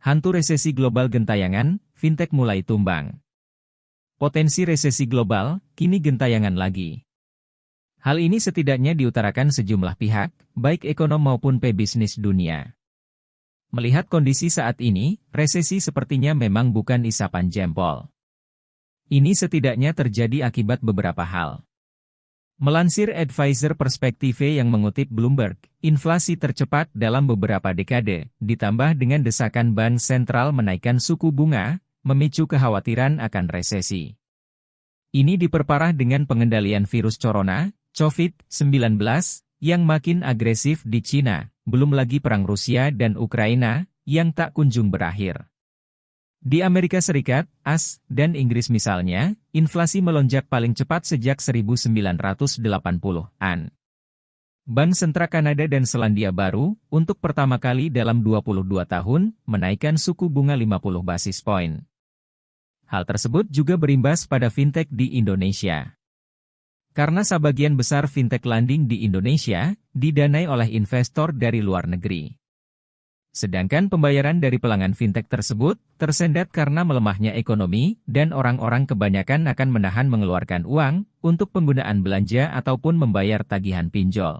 Hantu resesi global gentayangan, fintech mulai tumbang. Potensi resesi global, kini gentayangan lagi. Hal ini setidaknya diutarakan sejumlah pihak, baik ekonom maupun pebisnis dunia. Melihat kondisi saat ini, resesi sepertinya memang bukan isapan jempol. Ini setidaknya terjadi akibat beberapa hal. Melansir Advisor Perspektive yang mengutip Bloomberg, inflasi tercepat dalam beberapa dekade, ditambah dengan desakan bank sentral menaikkan suku bunga, memicu kekhawatiran akan resesi. Ini diperparah dengan pengendalian virus corona, COVID-19, yang makin agresif di Cina, belum lagi perang Rusia dan Ukraina, yang tak kunjung berakhir. Di Amerika Serikat, AS, dan Inggris misalnya, inflasi melonjak paling cepat sejak 1980-an. Bank Sentral Kanada dan Selandia Baru, untuk pertama kali dalam 22 tahun, menaikkan suku bunga 50 basis poin. Hal tersebut juga berimbas pada fintech di Indonesia. Karena sebagian besar fintech lending di Indonesia, didanai oleh investor dari luar negeri. Sedangkan pembayaran dari pelanggan fintech tersebut tersendat karena melemahnya ekonomi dan orang-orang kebanyakan akan menahan mengeluarkan uang untuk penggunaan belanja ataupun membayar tagihan pinjol.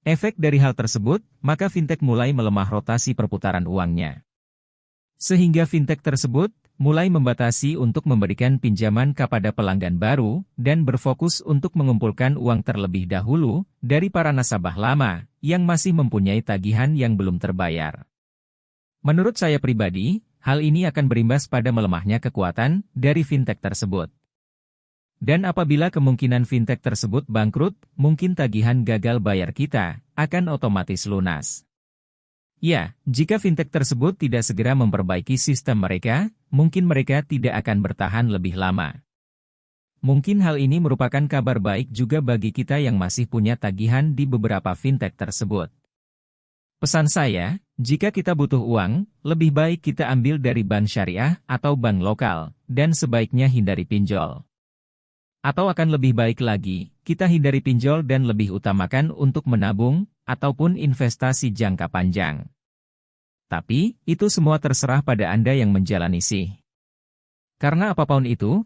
Efek dari hal tersebut, maka fintech mulai melemah rotasi perputaran uangnya. Sehingga fintech tersebut mulai membatasi untuk memberikan pinjaman kepada pelanggan baru dan berfokus untuk mengumpulkan uang terlebih dahulu dari para nasabah lama yang masih mempunyai tagihan yang belum terbayar. Menurut saya pribadi, hal ini akan berimbas pada melemahnya kekuatan dari fintech tersebut. Dan apabila kemungkinan fintech tersebut bangkrut, mungkin tagihan gagal bayar kita akan otomatis lunas. Ya, jika fintech tersebut tidak segera memperbaiki sistem mereka, mungkin mereka tidak akan bertahan lebih lama. Mungkin hal ini merupakan kabar baik juga bagi kita yang masih punya tagihan di beberapa fintech tersebut. Pesan saya, jika kita butuh uang, lebih baik kita ambil dari bank syariah atau bank lokal, dan sebaiknya hindari pinjol. Atau akan lebih baik lagi, kita hindari pinjol dan lebih utamakan untuk menabung, ataupun investasi jangka panjang. Tapi, itu semua terserah pada Anda yang menjalani sih. Karena apapun itu,